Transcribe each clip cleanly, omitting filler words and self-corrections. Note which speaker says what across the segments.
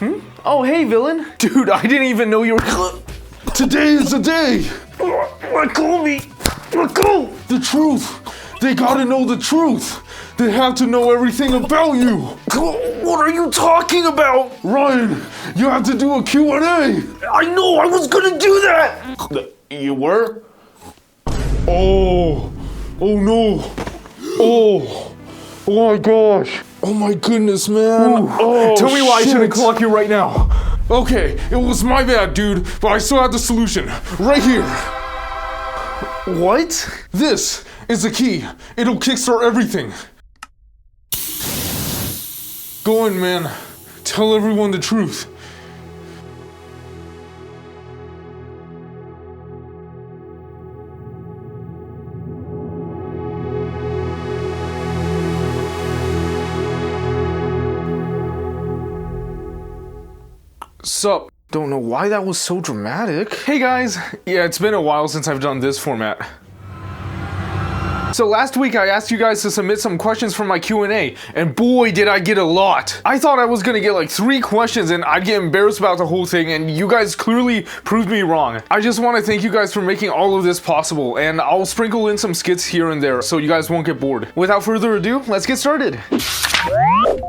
Speaker 1: Oh, hey, villain. Dude, I didn't even know you were...
Speaker 2: Today is the day.
Speaker 1: Let go of me. Let go.
Speaker 2: The truth. They gotta know the truth. They have to know everything about you.
Speaker 1: What are you talking about?
Speaker 2: Ryan, you have to do a Q&A.
Speaker 1: I know, I was gonna do that. You were?
Speaker 2: Oh no. Oh my gosh. Oh my goodness, man. Oh,
Speaker 1: Tell me why
Speaker 2: shit.
Speaker 1: I shouldn't clock you right now.
Speaker 2: Okay, it was my bad, dude, but I still have the solution. Right here.
Speaker 1: What?
Speaker 2: This is the key. It'll kickstart everything. Go on, man. Tell everyone the truth. Sup?
Speaker 1: Don't know why that was so dramatic. Hey guys! Yeah, it's been a while since I've done this format. So last week I asked you guys to submit some questions for my Q&A, and boy did I get a lot. I thought I was gonna get like 3 questions and I'd get embarrassed about the whole thing, and you guys clearly proved me wrong. I just want to thank you guys for making all of this possible, and I'll sprinkle in some skits here and there so you guys won't get bored. Without further ado, let's get started.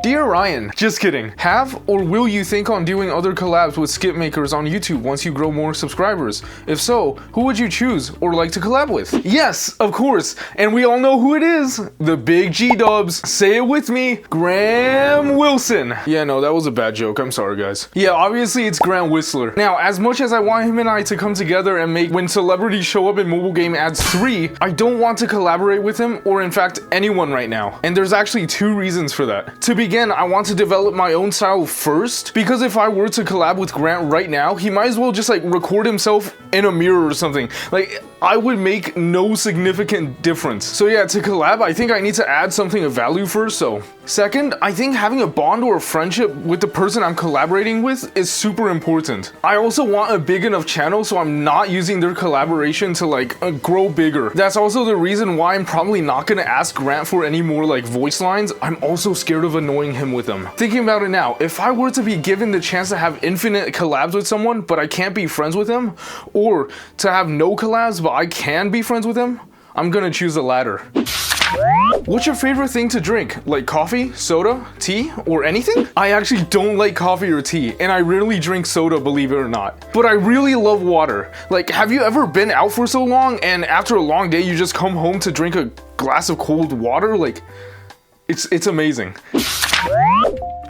Speaker 1: Dear Ryan, just kidding. Have or will you think on doing other collabs with skit makers on YouTube once you grow more subscribers? If so, who would you choose or like to collab with? Yes, of course, and we all know who it is. The big G-dubs. Say it with me, Graham Wilson. Yeah, no, that was a bad joke. I'm sorry, guys. Yeah, obviously it's Grant Whistler. Now, as much as I want him and I to come together and make When Celebrities Show Up in Mobile Game Ads 3, I don't want to collaborate with him or in fact anyone right now. And there's actually 2 reasons for that. To begin, I want to develop my own style first, because if I were to collab with Grant right now, he might as well just like record himself in a mirror or something. Like, I would make no significant difference. So yeah, to collab, I think I need to add something of value first, so. Second, I think having a bond or a friendship with the person I'm collaborating with is super important. I also want a big enough channel so I'm not using their collaboration to like grow bigger. That's also the reason why I'm probably not gonna ask Grant for any more like voice lines. I'm also scared of annoying him with them. Thinking about it now, if I were to be given the chance to have infinite collabs with someone, but I can't be friends with him, or to have no collabs, but I can be friends with him, I'm gonna choose the latter. What's your favorite thing to drink? Like coffee, soda, tea, or anything? I actually don't like coffee or tea, and I rarely drink soda, believe it or not. But I really love water. Like, have you ever been out for so long, and after a long day, you just come home to drink a glass of cold water? Like, it's amazing.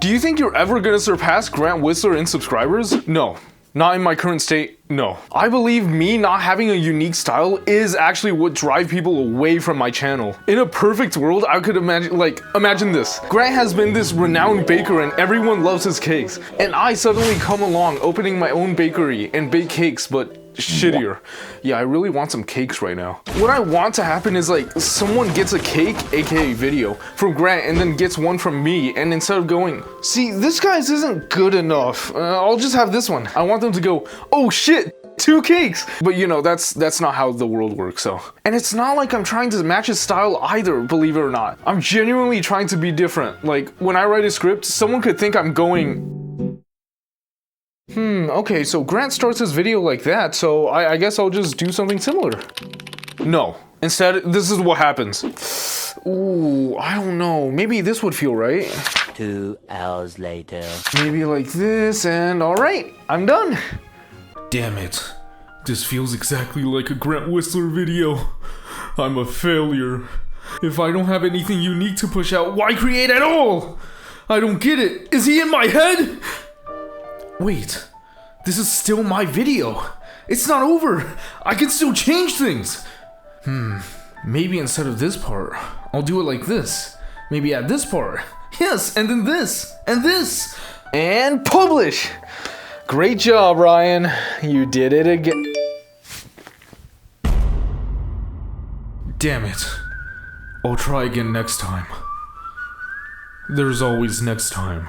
Speaker 1: Do you think you're ever gonna surpass Grant Whistler in subscribers? No. Not in my current state, no. I believe me not having a unique style is actually what drives people away from my channel. In a perfect world, I could imagine this. Grant has been this renowned baker and everyone loves his cakes. And I suddenly come along opening my own bakery and bake cakes, but shittier. Yeah, I really want some cakes right now. What I want to happen is like someone gets a cake, aka video, from Grant and then gets one from me, and instead of going, see, this guy's isn't good enough, I'll just have this one. I want them to go, oh shit, 2 cakes! But you know, that's not how the world works, so. And it's not like I'm trying to match his style either, believe it or not. I'm genuinely trying to be different. Like, when I write a script, someone could think I'm going, okay, so Grant starts his video like that, so I guess I'll just do something similar. No. Instead, this is what happens. Ooh, I don't know. Maybe this would feel right.
Speaker 3: 2 hours later.
Speaker 1: Maybe like this, and alright, I'm done.
Speaker 2: Damn it. This feels exactly like a Grant Whistler video. I'm a failure. If I don't have anything unique to push out, why create at all? I don't get it. Is he in my head? Wait, this is still my video. It's not over. I can still change things. Maybe instead of this part, I'll do it like this. Maybe add this part. Yes, and then this, and this.
Speaker 1: And publish! Great job, Ryan. You did it again.
Speaker 2: Damn it. I'll try again next time. There's always next time.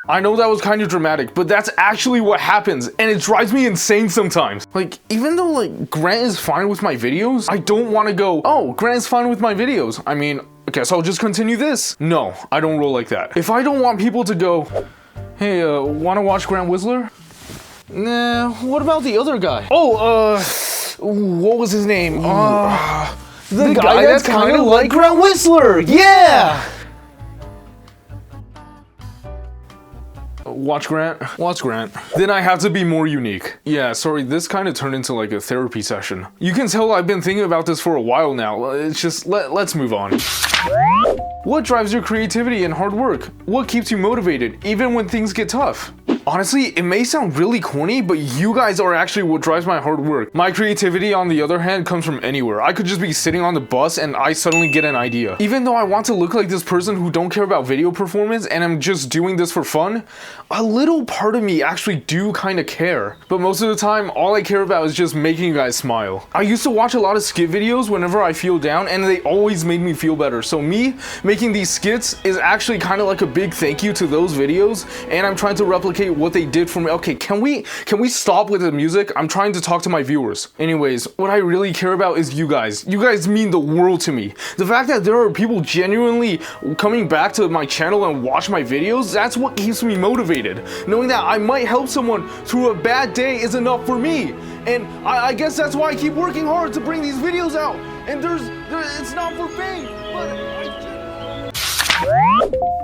Speaker 1: I know that was kind of dramatic, but that's actually what happens, and it drives me insane sometimes. Like, even though, like, Grant is fine with my videos, I don't want to go, oh, Grant is fine with my videos. I mean, Guess I'll just continue this. No, I don't roll like that. If I don't want people to go, hey, wanna watch Grant Whistler? Nah, what about the other guy? Oh, what was his name? The guy that's kind of like Grant Whistler, yeah! Watch Grant? Watch Grant. Then I have to be more unique. Yeah, sorry, this kind of turned into like a therapy session. You can tell I've been thinking about this for a while now. It's just, let's move on. What drives your creativity and hard work? What keeps you motivated, even when things get tough? Honestly, it may sound really corny, but you guys are actually what drives my hard work. My creativity, on the other hand, comes from anywhere. I could just be sitting on the bus and I suddenly get an idea. Even though I want to look like this person who don't care about video performance and I'm just doing this for fun, a little part of me actually do kind of care. But most of the time, all I care about is just making you guys smile. I used to watch a lot of skit videos whenever I feel down and they always made me feel better. So me making these skits is actually kind of like a big thank you to those videos, and I'm trying to replicate what they did for me. Okay, can we stop with the music? I'm trying to talk to my viewers. Anyways, what I really care about is you guys. You guys mean the world to me. The fact that there are people genuinely coming back to my channel and watch my videos, that's what keeps me motivated. Knowing that I might help someone through a bad day is enough for me. And I guess that's why I keep working hard to bring these videos out. And it's not for fame, but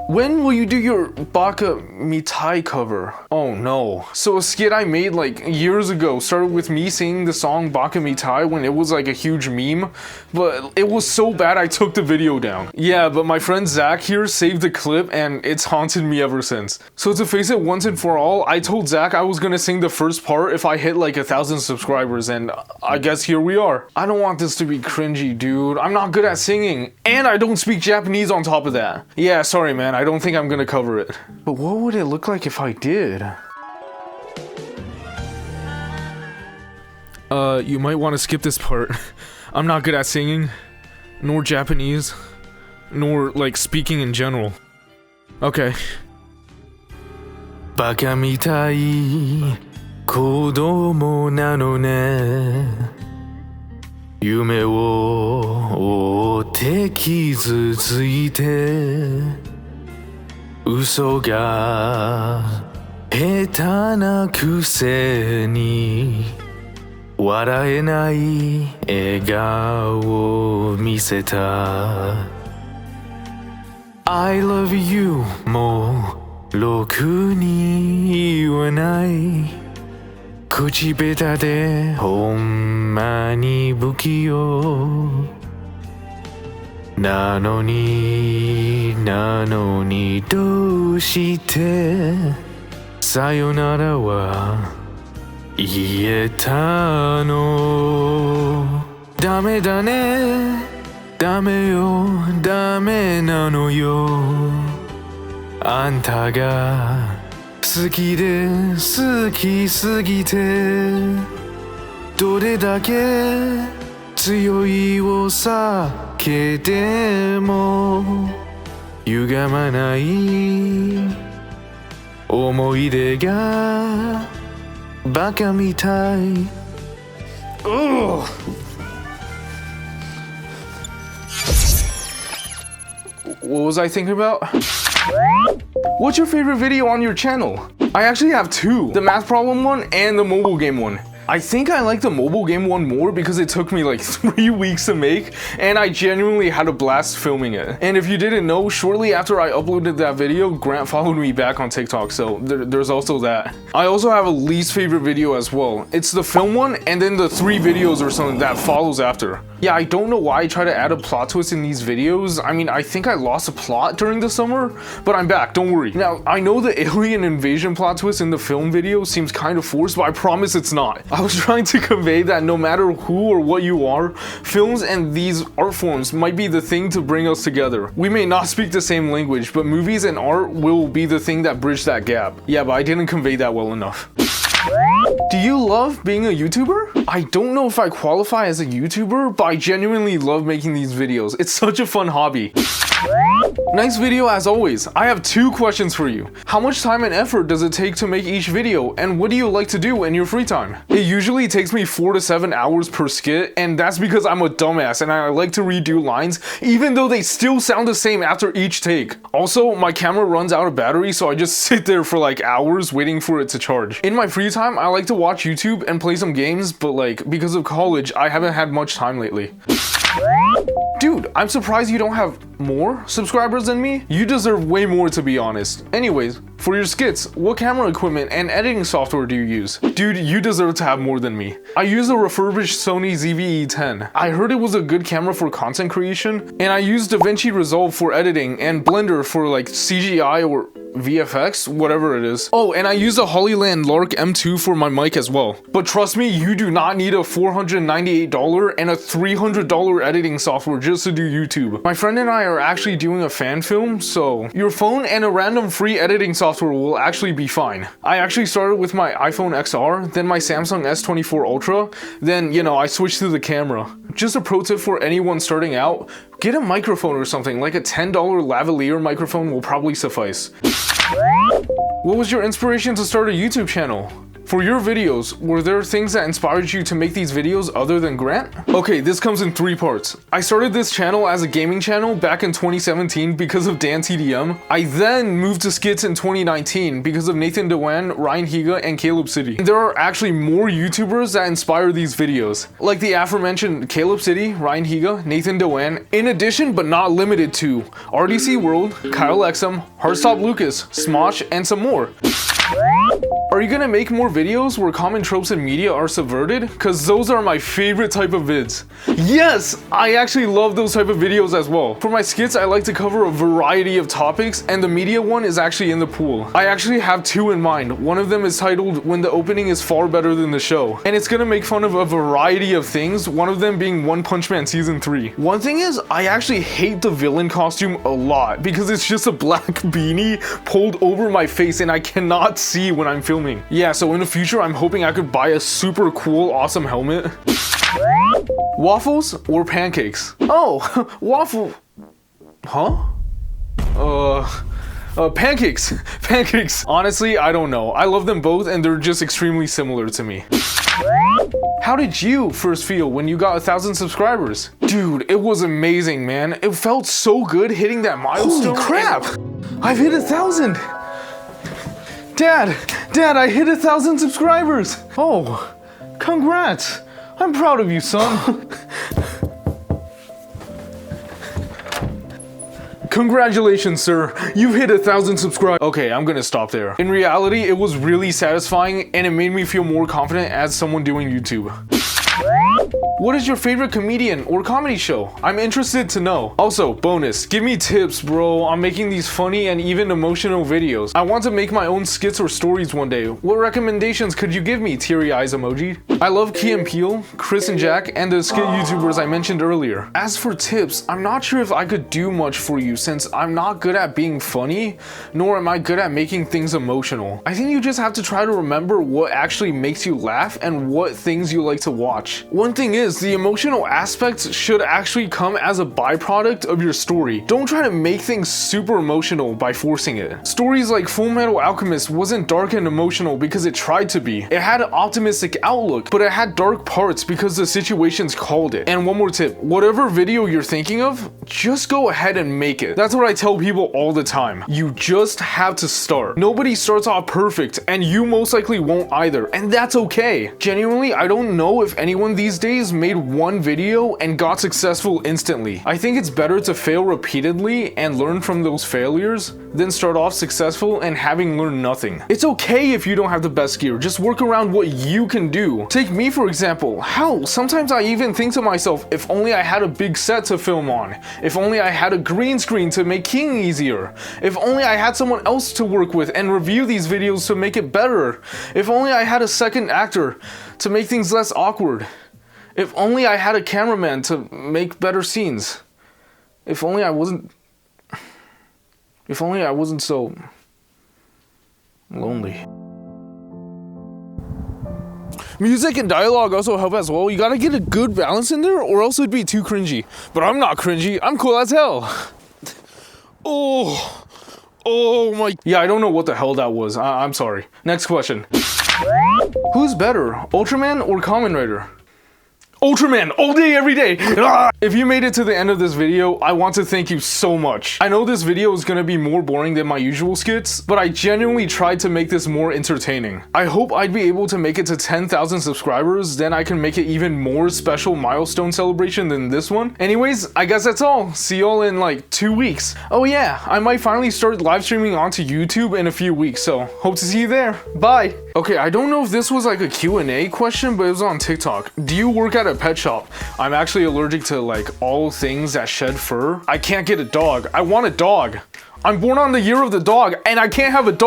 Speaker 1: when will you do your Baka Mitai cover? Oh no. So a skit I made like years ago started with me singing the song Baka Mitai when it was like a huge meme, but it was so bad I took the video down. Yeah, but my friend Zach here saved the clip and it's haunted me ever since. So to face it once and for all, I told Zach I was gonna sing the first part if I hit like 1,000 subscribers, and I guess here we are. I don't want this to be cringy, dude. I'm not good at singing, and I don't speak Japanese on top of that. Yeah, sorry man, I don't think I'm gonna cover it. But what would it look like if I did? You might want to skip this part. I'm not good at singing, nor Japanese, nor like speaking in general. Okay. Baka mitai kodomo nano ne. 夢を追って傷ついて嘘が下手なくせに笑えない笑顔を見せた I love you もうろくに言わない口下手でほんまに不器用なのにどうしてさよならは言えたのダメだねダメよダメなのよあんたが好きで好きすぎてどれだけ強いを避けても歪まない思い出がバカみたい What was I thinking about? What's your favorite video on your channel? I actually have two, the math problem one and the mobile game one. I think I like the mobile game one more because it took me like 3 weeks to make and I genuinely had a blast filming it. And if you didn't know, shortly after I uploaded that video, Grant followed me back on TikTok, so there's also that. I also have a least favorite video as well. It's the film one and then the 3 videos or something that follows after. Yeah, I don't know why I try to add a plot twist in these videos. I mean, I think I lost a plot during the summer, but I'm back, don't worry. Now, I know the alien invasion plot twist in the film video seems kind of forced, but I promise it's not. I was trying to convey that no matter who or what you are, films and these art forms might be the thing to bring us together. We may not speak the same language, but movies and art will be the thing that bridge that gap. Yeah, but I didn't convey that well enough. Do you love being a YouTuber? I don't know if I qualify as a YouTuber, but I genuinely love making these videos. It's such a fun hobby. Nice video as always. I have 2 questions for you. How much time and effort does it take to make each video, and what do you like to do in your free time? It usually takes me 4 to 7 hours per skit, and that's because I'm a dumbass and I like to redo lines even though they still sound the same after each take. Also, my camera runs out of battery, so I just sit there for like hours waiting for it to charge. In my free time, I like to watch YouTube and play some games, but like because of college, I haven't had much time lately. Dude, I'm surprised you don't have more subscribers than me. You deserve way more, to be honest. Anyways, for your skits, what camera equipment and editing software do you use? Dude, you deserve to have more than me. I use a refurbished Sony ZV-E10. I heard it was a good camera for content creation, and I use DaVinci Resolve for editing and Blender for like CGI or VFX, whatever it is. Oh, and I use a Hollyland Lark M2 for my mic as well. But trust me, you do not need a $498 and a $300 editing software just to do YouTube. My friend and I are actually doing a fan film, so your phone and a random free editing software will actually be fine. I actually started with my iPhone XR, then my Samsung S24 Ultra, then, you know, I switched to the camera. Just a pro tip for anyone starting out, get a microphone or something, like a $10 lavalier microphone will probably suffice. What was your inspiration to start a YouTube channel? For your videos, were there things that inspired you to make these videos other than Grant? Okay, this comes in 3 parts. I started this channel as a gaming channel back in 2017 because of DanTDM. I then moved to skits in 2019 because of Nathan Dewan, Ryan Higa, and Caleb City. There are actually more YouTubers that inspire these videos, like the aforementioned Caleb City, Ryan Higa, Nathan Dewan, in addition but not limited to RDC World, Kyle Exum, Heartstop Lucas, Smosh, and some more. Are you gonna make more videos where common tropes in media are subverted? Cause those are my favorite type of vids. Yes, I actually love those type of videos as well. For my skits, I like to cover a variety of topics, and the media one is actually in the pool. I actually have 2 in mind. One of them is titled When the Opening is Far Better Than the Show, and it's gonna make fun of a variety of things, one of them being One Punch Man Season 3. One thing is, I actually hate the villain costume a lot because it's just a black beanie pulled over my face and I cannot see when I'm filming. Yeah, so in the future, I'm hoping I could buy a super cool, awesome helmet. Waffles or pancakes? Oh, waffle. Huh? Pancakes. Pancakes. Honestly, I don't know. I love them both and they're just extremely similar to me. How did you first feel when you got 1,000 subscribers? Dude, it was amazing, man. It felt so good hitting that milestone. Holy crap! I've hit 1,000! Dad, I hit 1,000 subscribers! Oh, congrats! I'm proud of you, son. Congratulations, sir. You've hit 1,000 subscribers. Okay, I'm gonna stop there. In reality, it was really satisfying and it made me feel more confident as someone doing YouTube. What is your favorite comedian or comedy show? I'm interested to know. Also, bonus, give me tips, bro. I'm making these funny and even emotional videos. I want to make my own skits or stories one day. What recommendations could you give me? Teary eyes emoji. I love Key and Peele, Chris and Jack, and the skit YouTubers I mentioned earlier. As for tips, I'm not sure if I could do much for you since I'm not good at being funny, nor am I good at making things emotional. I think you just have to try to remember what actually makes you laugh and what things you like to watch. One thing is, the emotional aspects should actually come as a byproduct of your story. Don't try to make things super emotional by forcing it. Stories like Full Metal Alchemist wasn't dark and emotional because it tried to be. It had an optimistic outlook, but it had dark parts because the situations called it. And one more tip, whatever video you're thinking of, just go ahead and make it. That's what I tell people all the time. You just have to start. Nobody starts off perfect, and you most likely won't either, and that's okay. Genuinely, I don't know if anyone these days made one video and got successful instantly. I think it's better to fail repeatedly and learn from those failures than start off successful and having learned nothing. It's okay if you don't have the best gear, just work around what you can do. Take me for example. Hell, sometimes I even think to myself, if only I had a big set to film on. If only I had a green screen to make keying easier. If only I had someone else to work with and review these videos to make it better. If only I had a second actor to make things less awkward. If only I had a cameraman to make better scenes. If only I wasn't so lonely. Music and dialogue also help as well. You gotta get a good balance in there or else it'd be too cringy. But I'm not cringy, I'm cool as hell. Oh my. Yeah, I don't know what the hell that was. I'm sorry. Next question. Who's better, Ultraman or Kamen Rider? Ultraman, all day, every day. Ah! If you made it to the end of this video, I want to thank you so much. I know this video is gonna be more boring than my usual skits, but I genuinely tried to make this more entertaining. I hope I'd be able to make it to 10,000 subscribers, then I can make it even more special milestone celebration than this one. Anyways, I guess that's all. See y'all in like 2 weeks. Oh yeah, I might finally start live streaming onto YouTube in a few weeks, so hope to see you there. Bye. Okay, I don't know if this was like a Q&A question, but it was on TikTok. Do you work at a pet shop? I'm actually allergic to like all things that shed fur. I can't get a dog. I want a dog. I'm born on the year of the dog and I can't have a dog.